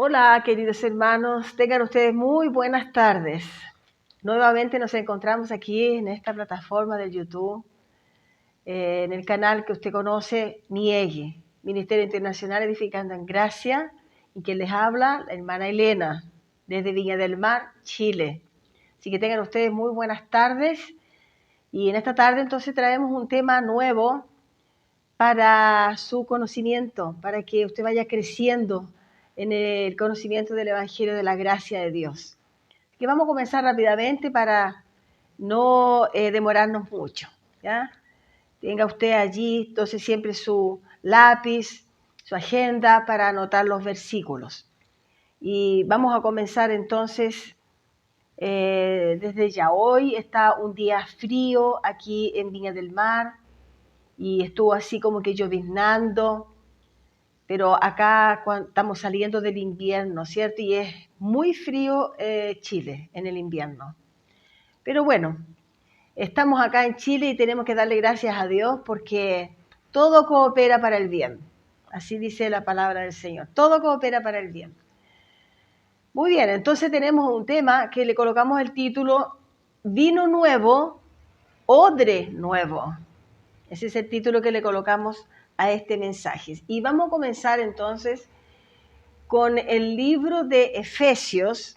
Hola, queridos hermanos, tengan ustedes muy buenas tardes. Nuevamente nos encontramos aquí en esta plataforma de YouTube, en el canal que usted conoce, MIEGUE, Ministerio Internacional Edificando en Gracia, y que les habla la hermana Elena, desde Viña del Mar, Chile. Así que tengan ustedes muy buenas tardes, y en esta tarde entonces traemos un tema nuevo para su conocimiento, para que usted vaya creciendo en el conocimiento del Evangelio de la gracia de Dios. Que vamos a comenzar rápidamente para no demorarnos mucho, ¿ya? Tenga usted allí entonces siempre su lápiz, su agenda para anotar los versículos. Y vamos a comenzar entonces desde ya. Hoy está un día frío aquí en Viña del Mar y estuvo así como que lloviznando, pero acá estamos saliendo del invierno, ¿cierto? Y es muy frío Chile en el invierno. Pero bueno, estamos acá en Chile y tenemos que darle gracias a Dios porque todo coopera para el bien. Así dice la palabra del Señor. Todo coopera para el bien. Muy bien, entonces tenemos un tema que le colocamos el título Vino nuevo, odre nuevo. Ese es el título que le colocamos a este mensaje. Y vamos a comenzar entonces con el libro de Efesios,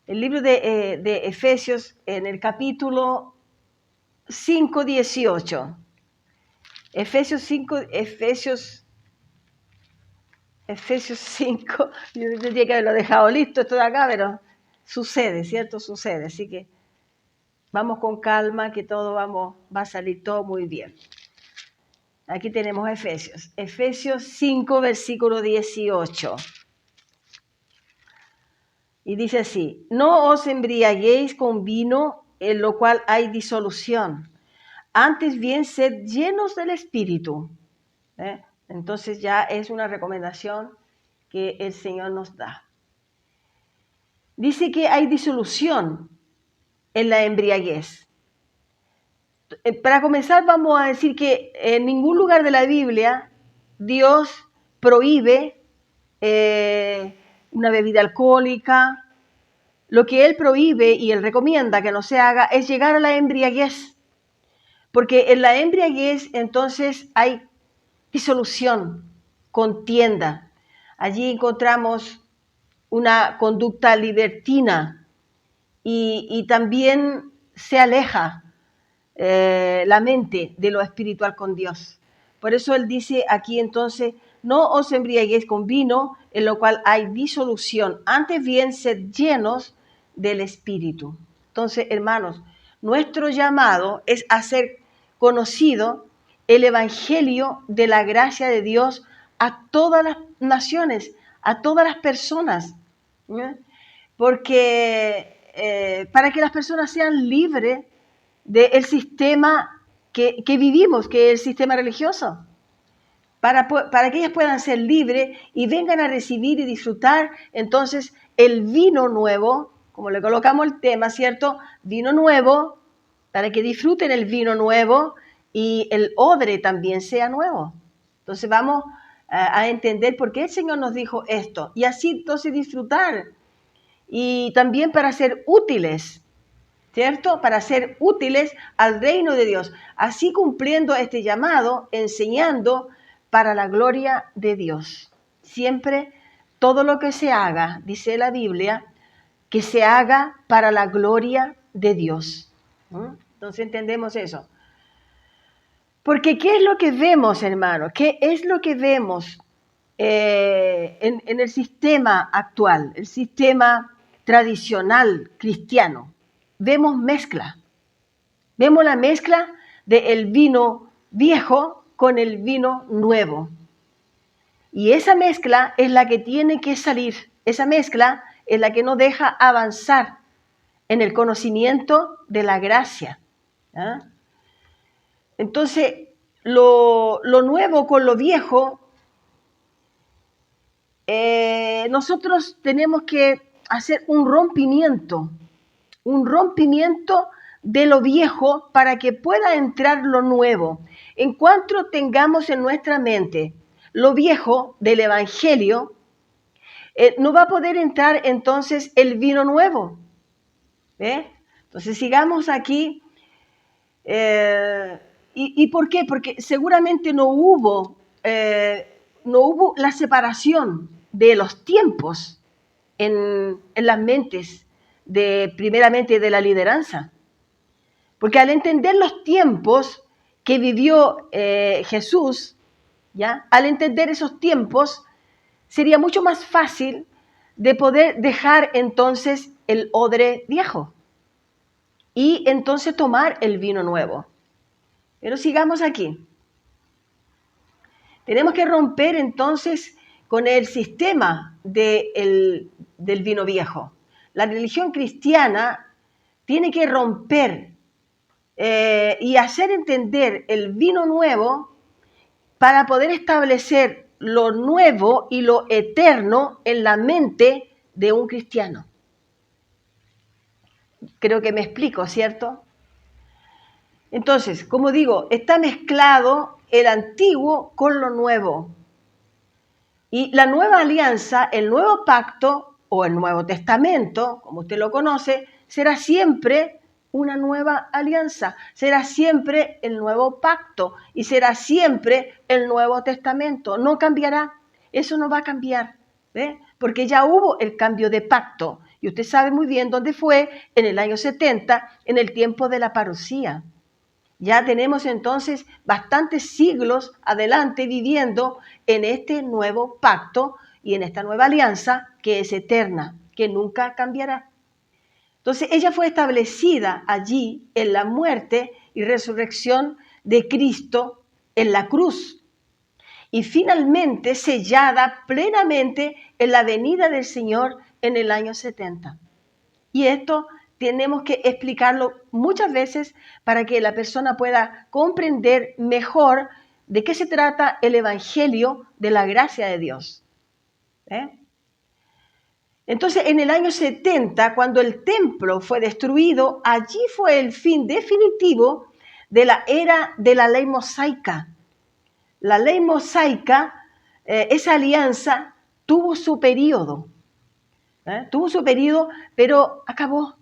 de Efesios en el capítulo 5:18. Efesios 5, yo tendría que haberlo dejado listo esto de acá, pero sucede, ¿cierto? Sucede, así que vamos con calma, que todo va a salir todo muy bien. Aquí tenemos Efesios 5, versículo 18. Y dice así: no os embriaguéis con vino, en lo cual hay disolución, antes bien sed llenos del Espíritu. Entonces ya es una recomendación que el Señor nos da. Dice que hay disolución en la embriaguez. Para comenzar vamos a decir que en ningún lugar de la Biblia Dios prohíbe una bebida alcohólica. Lo que Él prohíbe y Él recomienda que no se haga es llegar a la embriaguez. Porque en la embriaguez entonces hay disolución, contienda. Allí encontramos una conducta libertina y también se aleja la mente de lo espiritual con Dios. Por eso Él dice aquí entonces: no os embriaguéis con vino, en lo cual hay disolución, antes bien sed llenos del Espíritu. Entonces, hermanos, nuestro llamado es hacer conocido el Evangelio de la gracia de Dios a todas las naciones, a todas las personas, ¿eh? Porque para que las personas sean libres del sistema que vivimos, que es el sistema religioso, para que ellas puedan ser libres y vengan a recibir y disfrutar entonces el vino nuevo, como le colocamos el tema, ¿cierto? Vino nuevo, para que disfruten el vino nuevo y el odre también sea nuevo. Entonces vamos a entender por qué el Señor nos dijo esto y así entonces disfrutar y también para ser útiles, ¿cierto? Para ser útiles al reino de Dios, así cumpliendo este llamado, enseñando para la gloria de Dios. Siempre todo lo que se haga, dice la Biblia, que se haga para la gloria de Dios. Entonces entendemos eso. Porque ¿qué es lo que vemos, hermanos? ¿Qué es lo que vemos en el sistema actual, el sistema tradicional cristiano? Vemos mezcla. Vemos la mezcla del vino viejo con el vino nuevo. Y esa mezcla es la que tiene que salir. Esa mezcla es la que nos deja avanzar en el conocimiento de la gracia. ¿Ah? Entonces, lo nuevo con lo viejo, nosotros tenemos que hacer un rompimiento de lo viejo para que pueda entrar lo nuevo. En cuanto tengamos en nuestra mente lo viejo del Evangelio, no va a poder entrar entonces el vino nuevo. Entonces sigamos aquí. ¿Y por qué? Porque seguramente no hubo la separación de los tiempos en las mentes primeramente de la lideranza. Porque al entender los tiempos que vivió Jesús, ¿ya? Al entender esos tiempos, sería mucho más fácil de poder dejar entonces el odre viejo y entonces tomar el vino nuevo. Pero sigamos aquí. Tenemos que romper entonces con el sistema del vino viejo. La religión cristiana tiene que romper y hacer entender el vino nuevo para poder establecer lo nuevo y lo eterno en la mente de un cristiano. Creo que me explico, ¿cierto? Entonces, como digo, está mezclado el antiguo con lo nuevo. Y la nueva alianza, el nuevo pacto o el Nuevo Testamento, como usted lo conoce, será siempre una nueva alianza, será siempre el nuevo pacto y será siempre el Nuevo Testamento. No cambiará, eso no va a cambiar, porque ya hubo el cambio de pacto. Y usted sabe muy bien dónde fue, en el año 70, en el tiempo de la parucía. Ya tenemos entonces bastantes siglos adelante viviendo en este nuevo pacto y en esta nueva alianza que es eterna, que nunca cambiará. Entonces ella fue establecida allí en la muerte y resurrección de Cristo en la cruz y finalmente sellada plenamente en la venida del Señor en el año 70. Y esto tenemos que explicarlo muchas veces para que la persona pueda comprender mejor de qué se trata el Evangelio de la gracia de Dios. Entonces, en el año 70, cuando el templo fue destruido, allí fue el fin definitivo de la era de la ley mosaica. La ley mosaica, esa alianza, tuvo su periodo. Pero acabó.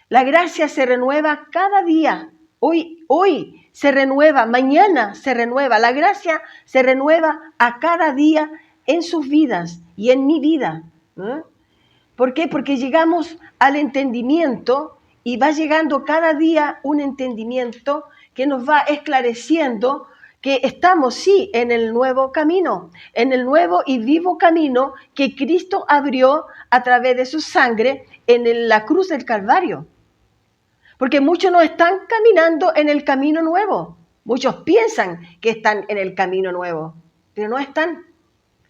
La gracia se renueva cada día. Hoy se renueva, mañana se renueva. La gracia se renueva a cada día en sus vidas y en mi vida. ¿Por qué? Porque llegamos al entendimiento y va llegando cada día un entendimiento que nos va esclareciendo que estamos, sí, en el nuevo camino, en el nuevo y vivo camino que Cristo abrió a través de su sangre en la cruz del Calvario. Porque muchos no están caminando en el camino nuevo. Muchos piensan que están en el camino nuevo, pero no están.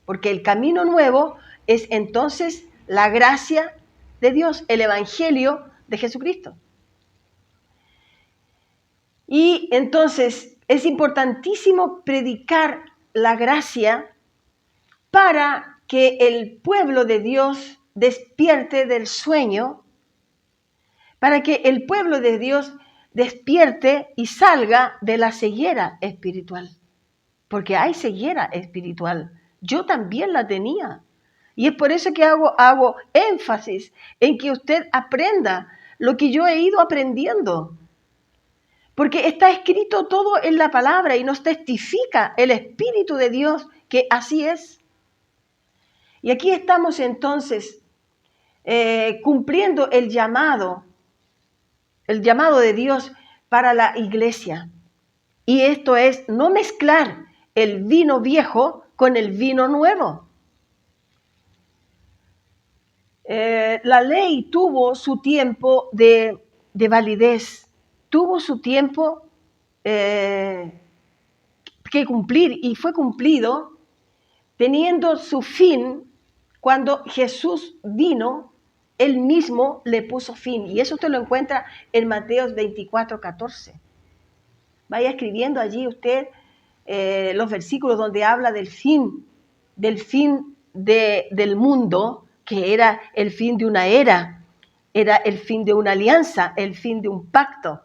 Porque el camino nuevo es entonces la gracia de Dios, el Evangelio de Jesucristo. Y entonces es importantísimo predicar la gracia para que el pueblo de Dios despierte del sueño, para que el pueblo de Dios despierte y salga de la ceguera espiritual. Porque hay ceguera espiritual. Yo también la tenía. Y es por eso que hago énfasis en que usted aprenda lo que yo he ido aprendiendo. Porque está escrito todo en la palabra y nos testifica el Espíritu de Dios que así es. Y aquí estamos entonces cumpliendo el llamado de Dios para la iglesia. Y esto es no mezclar el vino viejo con el vino nuevo. La ley tuvo su tiempo de validez, tuvo su tiempo que cumplir y fue cumplido teniendo su fin cuando Jesús vino, él mismo le puso fin. Y eso usted lo encuentra en Mateo 24:14. Vaya escribiendo allí usted los versículos donde habla del fin del mundo, que era el fin de una era, era el fin de una alianza, el fin de un pacto.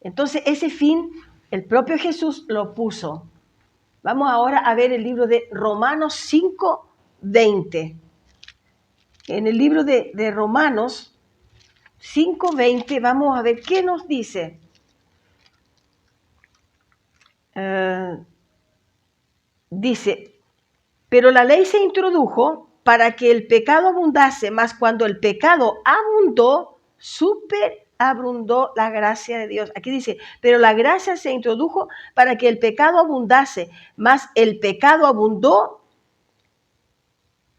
Entonces ese fin el propio Jesús lo puso. Vamos ahora a ver el libro de Romanos 5, 5:20. En el libro de Romanos 5:20 vamos a ver qué nos dice. Dice, pero la ley se introdujo para que el pecado abundase, mas cuando el pecado abundó, superabundó la gracia de Dios. Aquí dice, pero la gracia se introdujo para que el pecado abundase, mas el pecado abundó,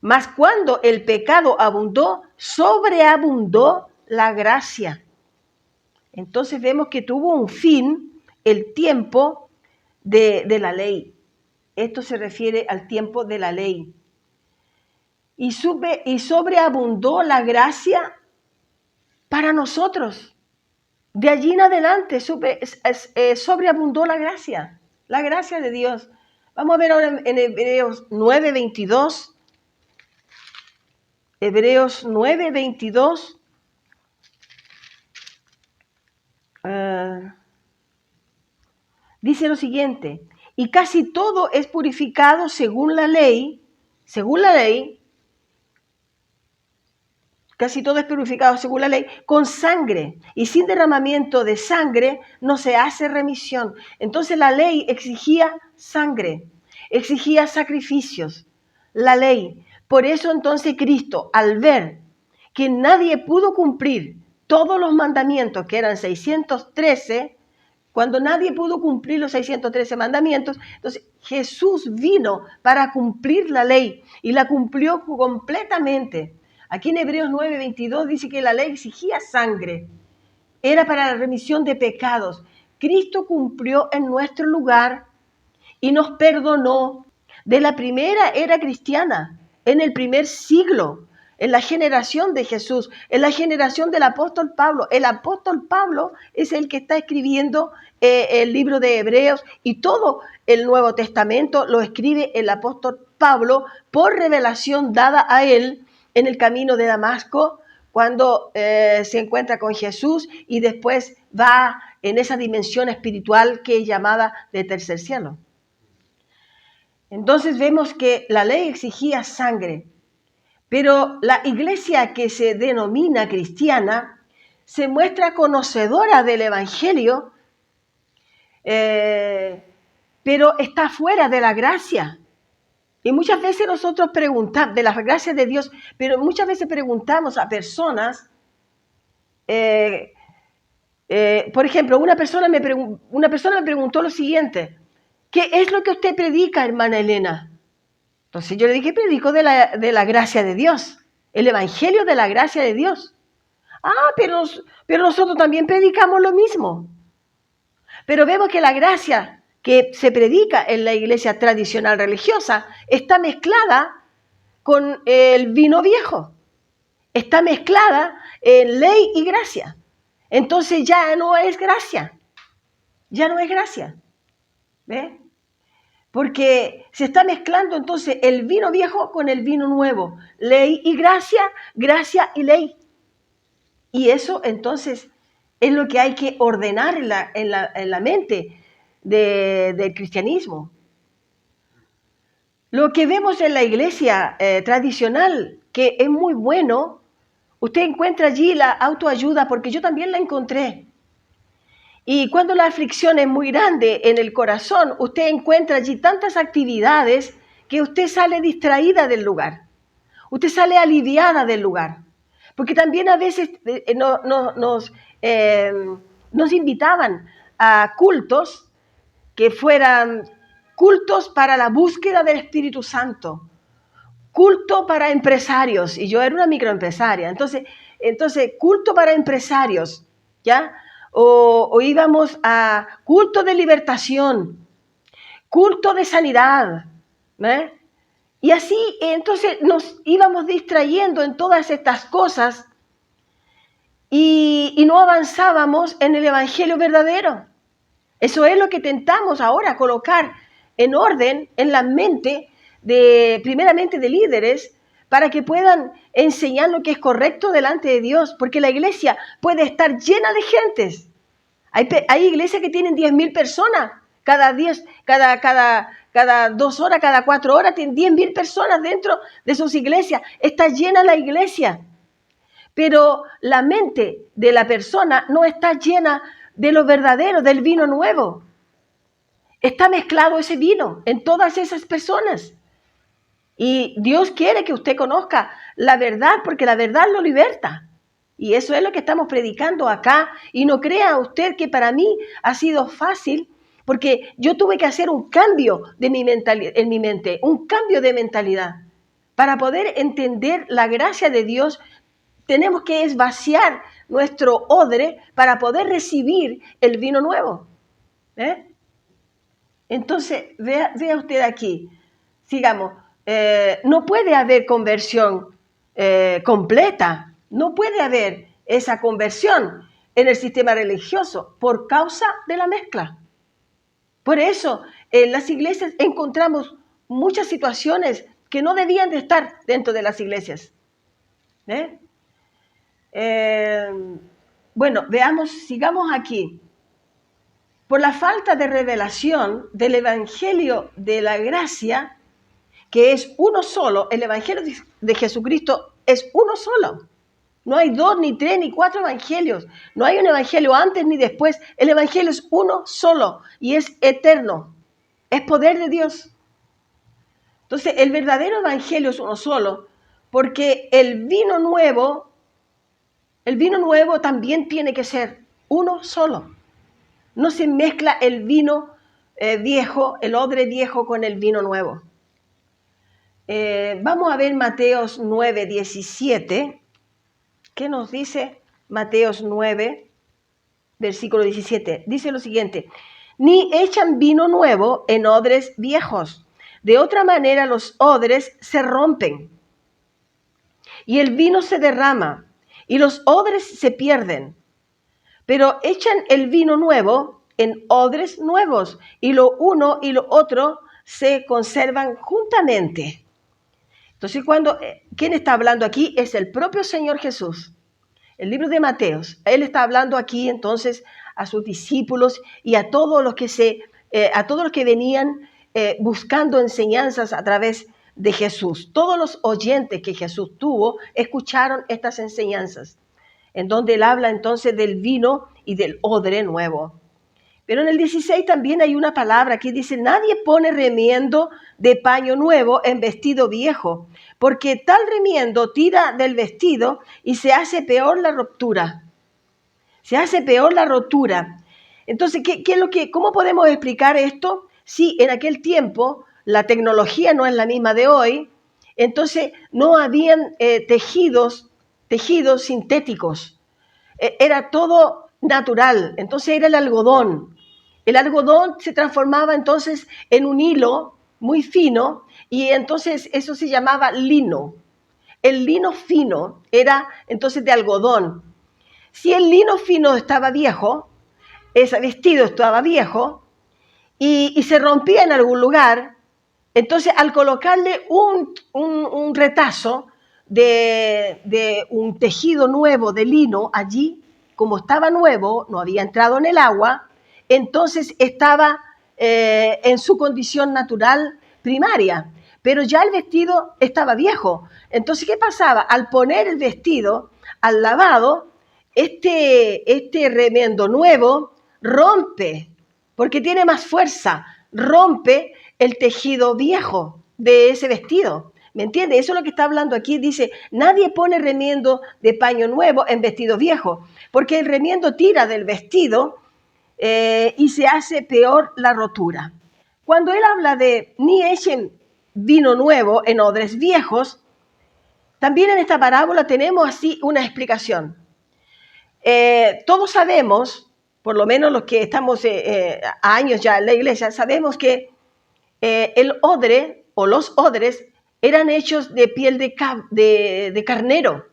mas cuando el pecado abundó, sobreabundó la gracia. Entonces vemos que tuvo un fin el tiempo de la ley. Esto se refiere al tiempo de la ley. Y sobreabundó la gracia para nosotros. De allí en adelante sobreabundó la gracia de Dios. Vamos a ver ahora en Hebreos 9:22. Hebreos 9:22. Dice lo siguiente, y casi todo es purificado según la ley, casi todo es purificado según la ley, con sangre, y sin derramamiento de sangre no se hace remisión. Entonces la ley exigía sangre, exigía sacrificios, la ley. Por eso entonces Cristo, al ver que nadie pudo cumplir todos los mandamientos, que eran 613, cuando nadie pudo cumplir los 613 mandamientos, entonces Jesús vino para cumplir la ley y la cumplió completamente. Aquí en Hebreos 9:22 dice que la ley exigía sangre, era para la remisión de pecados. Cristo cumplió en nuestro lugar y nos perdonó de la primera era cristiana, en el primer siglo, en la generación de Jesús, en la generación del apóstol Pablo. El apóstol Pablo es el que está escribiendo el libro de Hebreos, y todo el Nuevo Testamento lo escribe el apóstol Pablo por revelación dada a él en el camino de Damasco, cuando se encuentra con Jesús y después va en esa dimensión espiritual que es llamada de tercer cielo. Entonces vemos que la ley exigía sangre, pero la iglesia que se denomina cristiana se muestra conocedora del Evangelio, pero está fuera de la gracia. Y muchas veces nosotros preguntamos, de las gracias de Dios, pero muchas veces preguntamos a personas, por ejemplo, una persona me preguntó lo siguiente: ¿qué es lo que usted predica, hermana Elena? Entonces yo le dije, predico de la gracia de Dios, el evangelio de la gracia de Dios. Pero nosotros también predicamos lo mismo. Pero vemos que la gracia que se predica en la iglesia tradicional religiosa está mezclada con el vino viejo. Está mezclada en ley y gracia. Entonces ya no es gracia. Ya no es gracia. ¿Ve? Porque se está mezclando entonces el vino viejo con el vino nuevo. Ley y gracia, gracia y ley. Y eso entonces es lo que hay que ordenar en la mente del cristianismo. Lo que vemos en la iglesia tradicional, que es muy bueno, usted encuentra allí la autoayuda, porque yo también la encontré. Y cuando la aflicción es muy grande en el corazón, usted encuentra allí tantas actividades que usted sale distraída del lugar. Usted sale aliviada del lugar. Porque también a veces nos invitaban a cultos que fueran cultos para la búsqueda del Espíritu Santo, culto para empresarios, y yo era una microempresaria, entonces culto para empresarios, ¿ya? O íbamos a culto de libertación, culto de sanidad, ¿eh? Y así entonces nos íbamos distrayendo en todas estas cosas y no avanzábamos en el evangelio verdadero. Eso es lo que tentamos ahora, colocar en orden en la mente primeramente de líderes, para que puedan enseñar lo que es correcto delante de Dios, porque la iglesia puede estar llena de gentes. Hay iglesias que tienen 10.000 personas, cada cada 2 horas, cada 4 horas, tienen 10.000 personas dentro de sus iglesias. Está llena la iglesia. Pero la mente de la persona no está llena de lo verdadero, del vino nuevo. Está mezclado ese vino en todas esas personas. Y Dios quiere que usted conozca la verdad, porque la verdad lo liberta. Y eso es lo que estamos predicando acá. Y no crea usted que para mí ha sido fácil, porque yo tuve que hacer un cambio de mi mentalidad, en mi mente, un cambio de mentalidad. Para poder entender la gracia de Dios, tenemos que vaciar nuestro odre para poder recibir el vino nuevo. Entonces, vea usted aquí, sigamos, no puede haber conversión completa, no puede haber esa conversión en el sistema religioso por causa de la mezcla. Por eso, en las iglesias encontramos muchas situaciones que no debían de estar dentro de las iglesias. Bueno, veamos, sigamos aquí. Por la falta de revelación del Evangelio de la gracia, que es uno solo, el Evangelio de Jesucristo es uno solo. No hay 2, ni 3, ni 4 evangelios. No hay un evangelio antes ni después. El evangelio es uno solo y es eterno. Es poder de Dios. Entonces, el verdadero evangelio es uno solo, porque el vino nuevo también tiene que ser uno solo. No se mezcla el vino viejo, el odre viejo con el vino nuevo. Vamos a ver Mateos 9, 17. ¿Qué nos dice Mateos 9, versículo 17? Dice lo siguiente: ni echan vino nuevo en odres viejos. De otra manera los odres se rompen y el vino se derrama y los odres se pierden. Pero echan el vino nuevo en odres nuevos y lo uno y lo otro se conservan juntamente. Entonces, ¿quién está hablando aquí? Es el propio Señor Jesús. El libro de Mateos. Él está hablando aquí entonces a sus discípulos y a todos los que venían buscando enseñanzas a través de Jesús. Todos los oyentes que Jesús tuvo escucharon estas enseñanzas, en donde él habla entonces del vino y del odre nuevo. Pero en el 16 también hay una palabra que dice: nadie pone remiendo de paño nuevo en vestido viejo, porque tal remiendo tira del vestido y se hace peor la ruptura. Se hace peor la rotura. Entonces, ¿cómo podemos explicar esto? Si en aquel tiempo la tecnología no es la misma de hoy, entonces no habían tejidos sintéticos. Era todo natural. Entonces era el algodón. El algodón se transformaba entonces en un hilo muy fino y entonces eso se llamaba lino. El lino fino era entonces de algodón. Si el lino fino estaba viejo, ese vestido estaba viejo y se rompía en algún lugar, entonces al colocarle un retazo de un tejido nuevo de lino allí, como estaba nuevo, no había entrado en el agua, entonces estaba en su condición natural primaria, pero ya el vestido estaba viejo. Entonces, ¿qué pasaba? Al poner el vestido al lavado, este remiendo nuevo rompe, porque tiene más fuerza, rompe el tejido viejo de ese vestido. ¿Me entiende? Eso es lo que está hablando aquí. Dice: nadie pone remiendo de paño nuevo en vestido viejo, porque el remiendo tira del vestido y se hace peor la rotura. Cuando él habla de ni echen vino nuevo en odres viejos, también en esta parábola tenemos así una explicación. Todos sabemos, por lo menos los que estamos años ya en la iglesia, sabemos que el odre o los odres eran hechos de piel de carnero.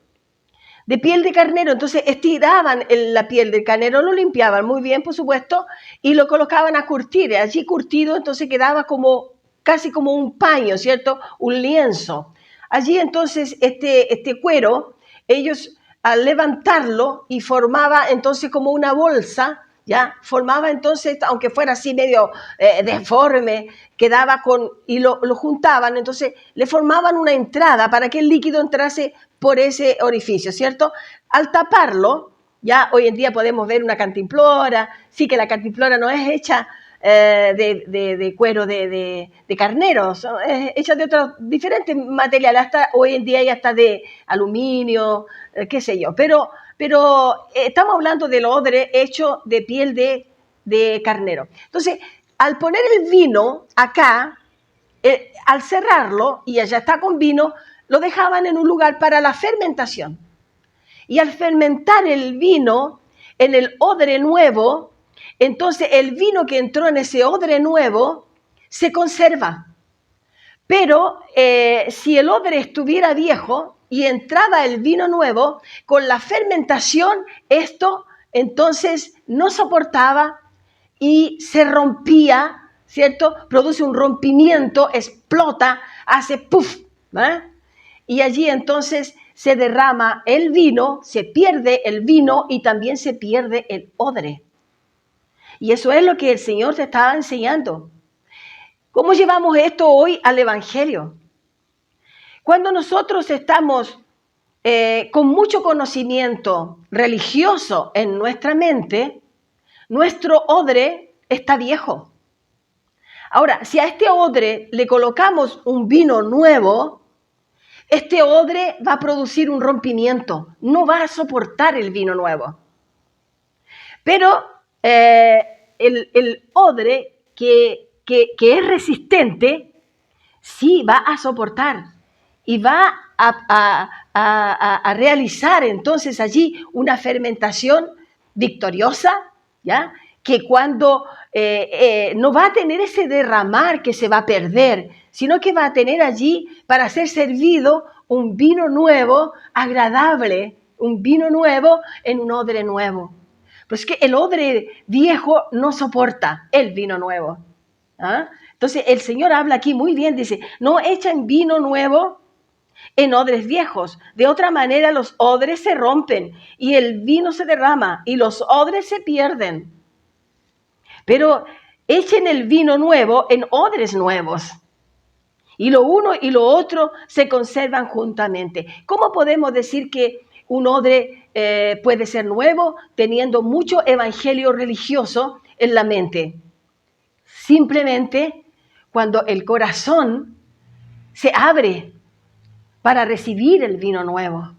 De piel de carnero, entonces estiraban la piel del carnero, lo limpiaban muy bien, por supuesto, y lo colocaban a curtir. Allí curtido, entonces quedaba casi como un paño, ¿cierto? Un lienzo. Allí entonces este cuero, ellos al levantarlo y formaba entonces como una bolsa, ¿ya? Formaba entonces, aunque fuera así medio deforme, quedaba y lo juntaban, entonces le formaban una entrada para que el líquido entrase por ese orificio, ¿cierto? Al taparlo, ya hoy en día podemos ver una cantimplora, sí que la cantimplora no es hecha de cuero de carneros, es hecha de otros diferentes materiales, hasta hoy en día ya está de aluminio, qué sé yo, pero estamos hablando del odre hecho de piel de carnero. Entonces, al poner el vino acá, al cerrarlo, y ya está con vino, lo dejaban en un lugar para la fermentación. Y al fermentar el vino en el odre nuevo, entonces el vino que entró en ese odre nuevo se conserva. Pero si el odre estuviera viejo y entraba el vino nuevo, con la fermentación esto entonces no soportaba y se rompía, ¿cierto? Produce un rompimiento, explota, hace puff, ¿eh? Y allí entonces se derrama el vino, se pierde el vino y también se pierde el odre. Y eso es lo que el Señor te estaba enseñando. ¿Cómo llevamos esto hoy al Evangelio? Cuando nosotros estamos con mucho conocimiento religioso en nuestra mente, nuestro odre está viejo. Ahora, si a este odre le colocamos un vino nuevo, este odre va a producir un rompimiento, no va a soportar el vino nuevo. Pero el odre que es resistente, sí va a soportar y va a realizar entonces allí una fermentación victoriosa, ¿ya? Que cuando no va a tener ese derramar que se va a perder, sino que va a tener allí para ser servido un vino nuevo, agradable, un vino nuevo en un odre nuevo. Pues que el odre viejo no soporta el vino nuevo. ¿Ah? Entonces el Señor habla aquí muy bien, dice, no echen vino nuevo en odres viejos. De otra manera los odres se rompen y el vino se derrama y los odres se pierden. Pero echen el vino nuevo en odres nuevos. Y lo uno y lo otro se conservan juntamente. ¿Cómo podemos decir que un odre puede ser nuevo teniendo mucho evangelio religioso en la mente? Simplemente cuando el corazón se abre para recibir el vino nuevo.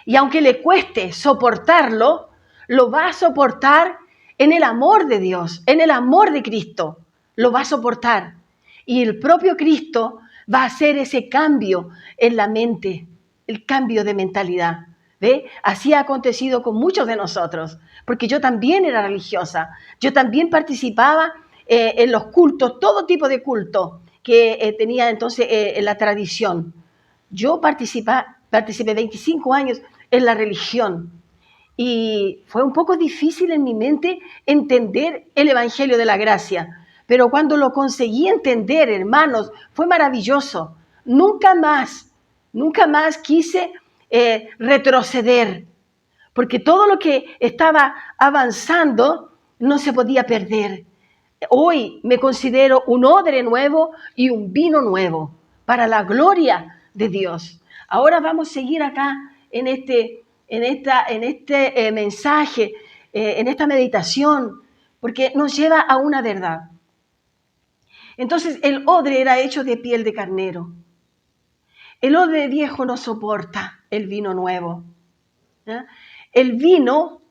Y aunque le cueste soportarlo, lo va a soportar en el amor de Dios, en el amor de Cristo. Lo va a soportar. Y el propio Cristo va a hacer ese cambio en la mente, el cambio de mentalidad. ¿Ve? Así ha acontecido con muchos de nosotros, porque yo también era religiosa, yo también participaba en los cultos, todo tipo de culto que tenía entonces en la tradición. Yo participé 25 años en la religión y fue un poco difícil en mi mente entender el Evangelio de la Gracia, pero cuando lo conseguí entender, hermanos, fue maravilloso. Nunca más quise retroceder, porque todo lo que estaba avanzando no se podía perder. Hoy me considero un odre nuevo y un vino nuevo para la gloria de Dios. Ahora vamos a seguir acá en este mensaje, en esta meditación, porque nos lleva a una verdad. Entonces, el odre era hecho de piel de carnero. El odre viejo no soporta el vino nuevo. ¿Ya? El vino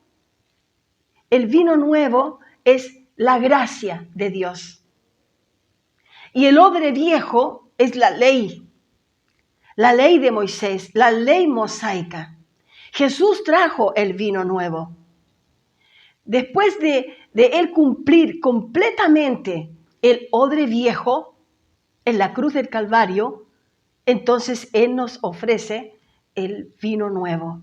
nuevo es la gracia de Dios. Y el odre viejo es la ley de Moisés, la ley mosaica. Jesús trajo el vino nuevo. Después de él cumplir completamente el odre viejo en la cruz del Calvario, entonces él nos ofrece el vino nuevo.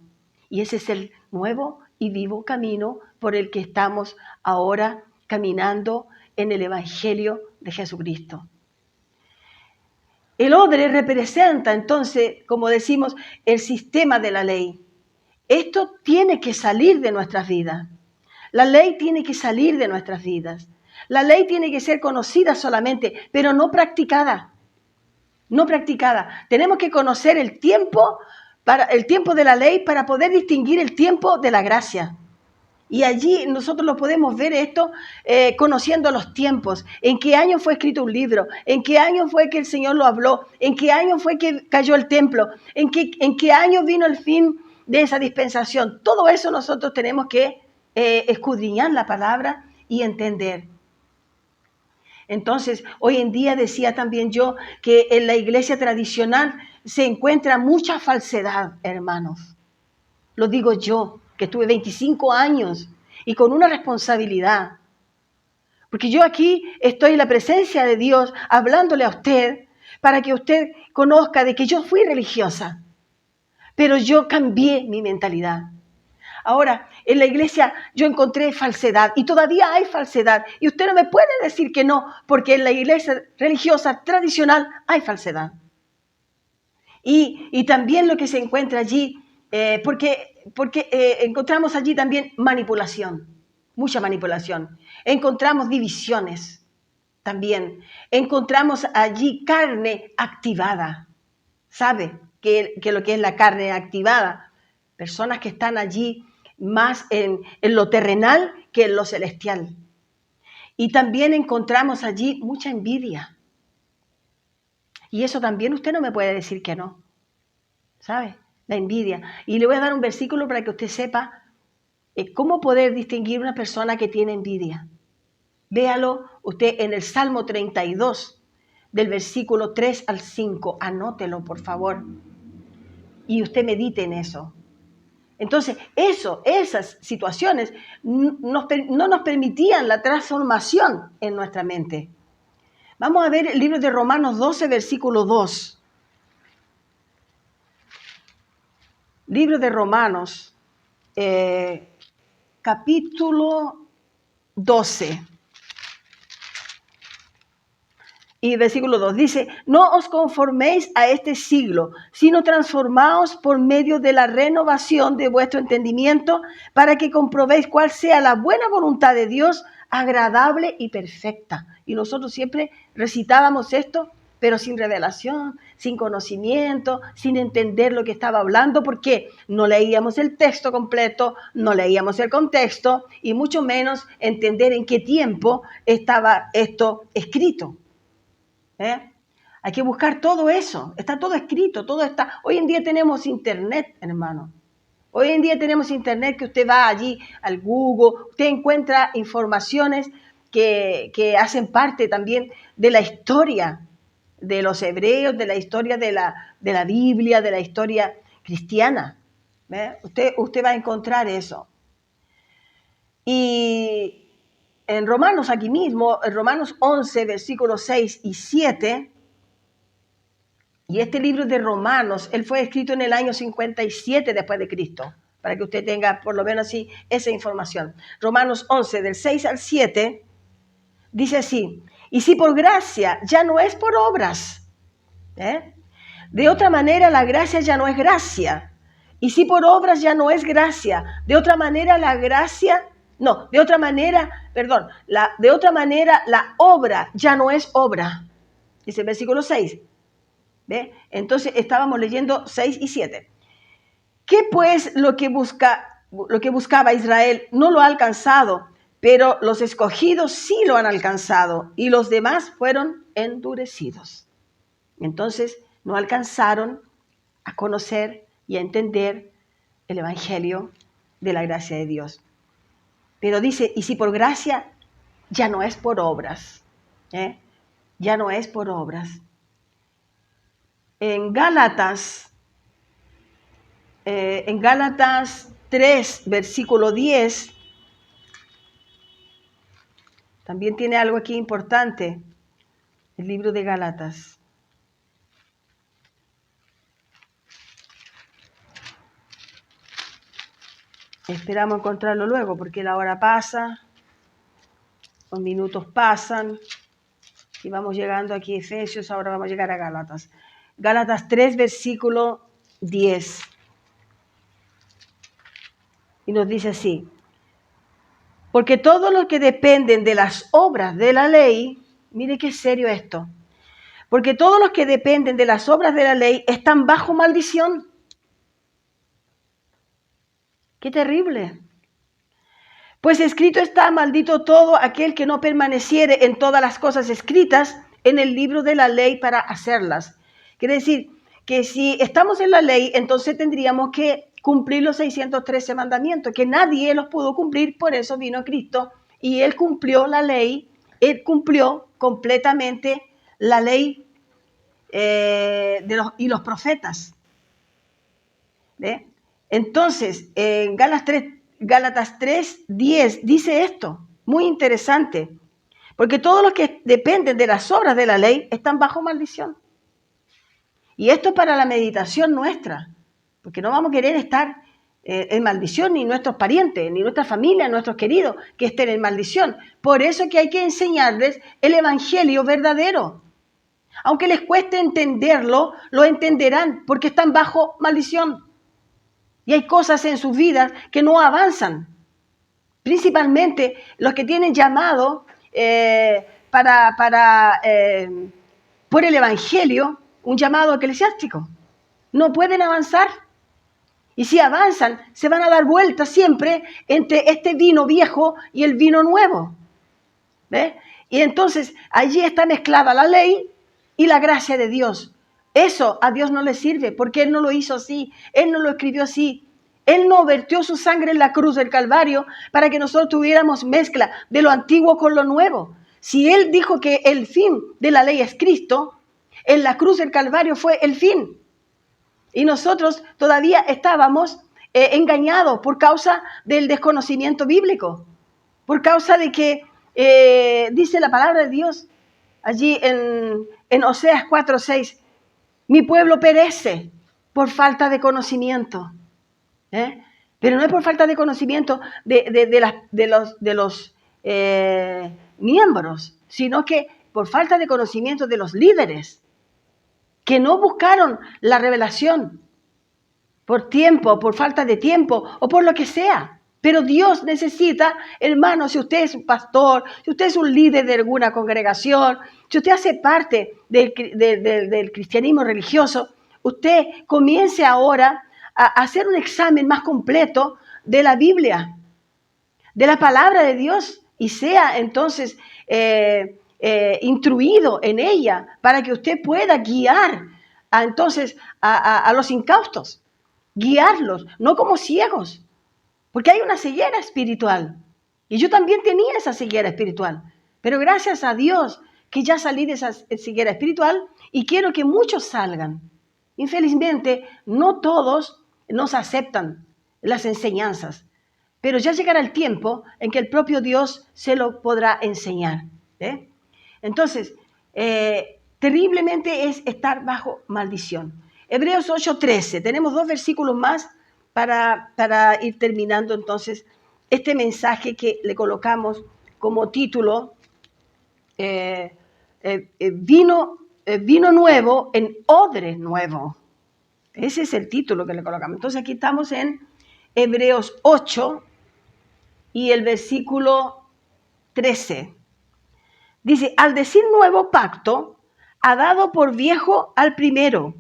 Y ese es el nuevo y vivo camino por el que estamos ahora caminando en el Evangelio de Jesucristo. El odre representa entonces, como decimos, el sistema de la ley. Esto tiene que salir de nuestras vidas. La ley tiene que salir de nuestras vidas. La ley tiene que ser conocida solamente, pero no practicada. No practicada. Tenemos que conocer el tiempo de la ley para poder distinguir el tiempo de la gracia. Y allí nosotros lo podemos ver esto conociendo los tiempos. ¿En qué año fue escrito un libro? ¿En qué año fue que el Señor lo habló? ¿En qué año fue que cayó el templo? ¿En qué año vino el fin de esa dispensación? Todo eso nosotros tenemos que escudriñar la palabra y entender. Entonces, hoy en día decía también yo que en la iglesia tradicional se encuentra mucha falsedad, hermanos. Lo digo yo, que estuve 25 años y con una responsabilidad. Porque yo aquí estoy en la presencia de Dios hablándole a usted para que usted conozca de que yo fui religiosa, pero yo cambié mi mentalidad. Ahora, en la iglesia yo encontré falsedad y todavía hay falsedad. Y usted no me puede decir que no, porque en la iglesia religiosa tradicional hay falsedad. Y también lo que se encuentra allí, porque encontramos allí también manipulación, mucha manipulación. Encontramos divisiones también. Encontramos allí carne activada. ¿Sabe qué lo que es la carne activada? Personas que están allí más en lo terrenal que en lo celestial. Y también encontramos allí mucha envidia. Y eso también usted no me puede decir que no. ¿Sabe? La envidia. Y le voy a dar un versículo para que usted sepa cómo poder distinguir una persona que tiene envidia. Véalo usted en el Salmo 32, del versículo 3 al 5. Anótelo, por favor. Y usted medite en eso. Entonces, esas situaciones no nos permitían la transformación en nuestra mente. Vamos a ver el libro de Romanos 12, versículo 2. Libro de Romanos, capítulo 12. Y versículo 2 dice, no os conforméis a este siglo, sino transformaos por medio de la renovación de vuestro entendimiento para que comprobéis cuál sea la buena voluntad de Dios, agradable y perfecta. Y nosotros siempre recitábamos esto, pero sin revelación, sin conocimiento, sin entender lo que estaba hablando, porque no leíamos el texto completo, no leíamos el contexto y mucho menos entender en qué tiempo estaba esto escrito. Hay que buscar todo eso, está todo escrito, todo está. Hoy en día tenemos internet, hermano. Hoy en día tenemos internet que usted va allí al Google, usted encuentra informaciones que hacen parte también de la historia de los hebreos, de la historia de la Biblia, de la historia cristiana. Usted va a encontrar eso. Y en Romanos, aquí mismo, en Romanos 11, versículos 6 y 7, y este libro de Romanos, él fue escrito en el año 57 después de Cristo, para que usted tenga por lo menos así esa información. Romanos 11, del 6 al 7, dice así, y si por gracia ya no es por obras, de otra manera la gracia ya no es gracia, y si por obras ya no es gracia, de otra manera la obra ya no es obra. Dice el versículo 6. ¿Ve? Entonces estábamos leyendo 6 y 7. ¿Qué pues lo que buscaba Israel no lo ha alcanzado? Pero los escogidos sí lo han alcanzado y los demás fueron endurecidos. Entonces no alcanzaron a conocer y a entender el evangelio de la gracia de Dios. Pero dice, y si por gracia, ya no es por obras. Ya no es por obras. En Gálatas 3, versículo 10, también tiene algo aquí importante, el libro de Gálatas. Esperamos encontrarlo luego, porque la hora pasa, los minutos pasan, y vamos llegando aquí a Efesios, ahora vamos a llegar a Gálatas. Gálatas 3, versículo 10. Y nos dice así, Porque todos los que dependen de las obras de la ley, mire qué serio esto, porque todos los que dependen de las obras de la ley están bajo maldición. ¡Qué terrible! Pues escrito está: maldito todo aquel que no permaneciere en todas las cosas escritas en el libro de la ley para hacerlas. Quiere decir que si estamos en la ley, entonces tendríamos que cumplir los 613 mandamientos, que nadie los pudo cumplir, por eso vino Cristo y Él cumplió la ley, Él cumplió completamente la ley y los profetas. ¿Ve? Entonces, en Gálatas 3:10 dice esto, muy interesante, porque todos los que dependen de las obras de la ley están bajo maldición. Y esto para la meditación nuestra, porque no vamos a querer estar en maldición, ni nuestros parientes, ni nuestra familia, nuestros queridos, que estén en maldición. Por eso que hay que enseñarles el evangelio verdadero. Aunque les cueste entenderlo, lo entenderán, porque están bajo maldición. Y hay cosas en sus vidas que no avanzan. Principalmente los que tienen llamado por el evangelio, un llamado eclesiástico. No pueden avanzar. Y si avanzan, se van a dar vueltas siempre entre este vino viejo y el vino nuevo. ¿Ves? Y entonces allí está mezclada la ley y la gracia de Dios. Eso a Dios no le sirve, porque Él no lo hizo así, Él no lo escribió así. Él no vertió su sangre en la cruz del Calvario para que nosotros tuviéramos mezcla de lo antiguo con lo nuevo. Si Él dijo que el fin de la ley es Cristo, en la cruz del Calvario fue el fin. Y nosotros todavía estábamos engañados por causa del desconocimiento bíblico, por causa de que dice la palabra de Dios allí en Oseas 4:6, mi pueblo perece por falta de conocimiento. Pero no es por falta de conocimiento de los miembros, sino que por falta de conocimiento de los líderes, que no buscaron la revelación por tiempo, por falta de tiempo o por lo que sea. Pero Dios necesita, hermano, si usted es un pastor, si usted es un líder de alguna congregación, si usted hace parte del cristianismo religioso, usted comience ahora a hacer un examen más completo de la Biblia, de la palabra de Dios, y sea entonces instruido en ella para que usted pueda guiar a los incaustos, guiarlos, no como ciegos, porque hay una ceguera espiritual. Y yo también tenía esa ceguera espiritual, pero gracias a Dios que ya salí de esa ceguera espiritual y quiero que muchos salgan. Infelizmente, no todos nos aceptan las enseñanzas, pero ya llegará el tiempo en que el propio Dios se lo podrá enseñar. Entonces, terriblemente es estar bajo maldición. Hebreos 8:13, tenemos 2 versículos más para ir terminando entonces este mensaje que le colocamos como título, vino nuevo en odre nuevo. Ese es el título que le colocamos. Entonces aquí estamos en Hebreos 8 y el versículo 13. Dice, al decir nuevo pacto, ha dado por viejo al primero.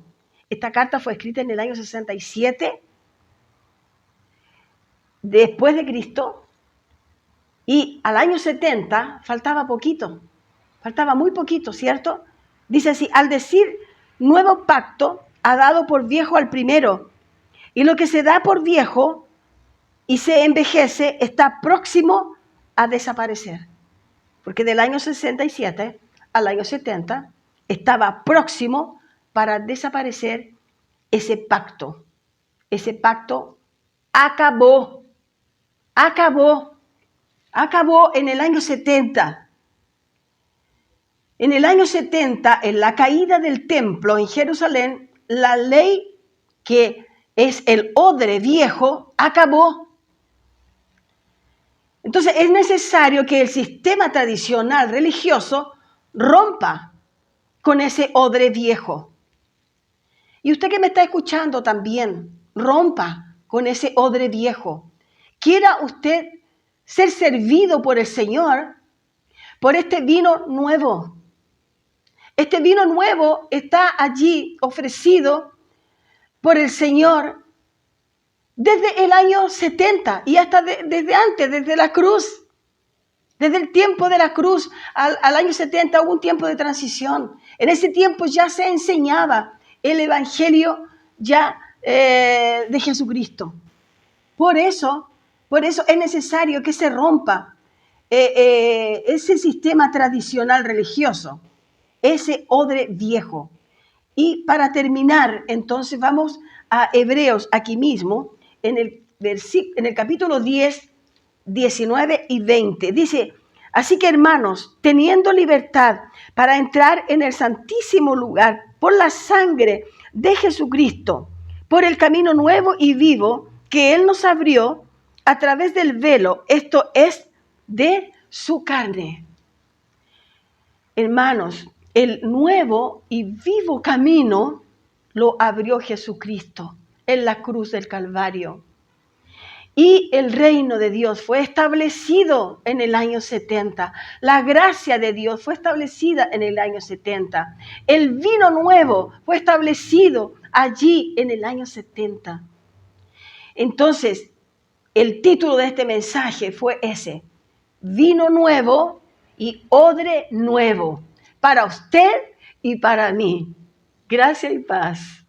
Esta carta fue escrita en el año 67 después de Cristo, y al año 70 faltaba poquito, faltaba muy poquito, ¿cierto? Dice así, al decir nuevo pacto, ha dado por viejo al primero, y lo que se da por viejo y se envejece está próximo a desaparecer, porque del año 67 al año 70 estaba próximo para desaparecer ese pacto. Ese pacto acabó en el año 70. En el año 70, en la caída del templo en Jerusalén, la ley que es el odre viejo acabó. Entonces es necesario que el sistema tradicional religioso rompa con ese odre viejo. Y usted que me está escuchando también, rompa con ese odre viejo. Quiera usted ser servido por el Señor por este vino nuevo. Este vino nuevo está allí ofrecido por el Señor desde el año 70 y hasta desde antes, desde la cruz. Desde el tiempo de la cruz al año 70 hubo un tiempo de transición. En ese tiempo ya se enseñaba el evangelio ya de Jesucristo. Por eso es necesario que se rompa ese sistema tradicional religioso, ese odre viejo. Y para terminar, entonces vamos a Hebreos aquí mismo, en el capítulo 10, 19 y 20. Dice, así que hermanos, teniendo libertad para entrar en el santísimo lugar por la sangre de Jesucristo, por el camino nuevo y vivo que Él nos abrió a través del velo, esto es, de su carne. Hermanos, el nuevo y vivo camino lo abrió Jesucristo en la cruz del Calvario. Y el reino de Dios fue establecido en el año 70. La gracia de Dios fue establecida en el año 70. El vino nuevo fue establecido allí en el año 70. Entonces, el título de este mensaje fue ese: vino nuevo y odre nuevo para usted y para mí. Gracia y paz.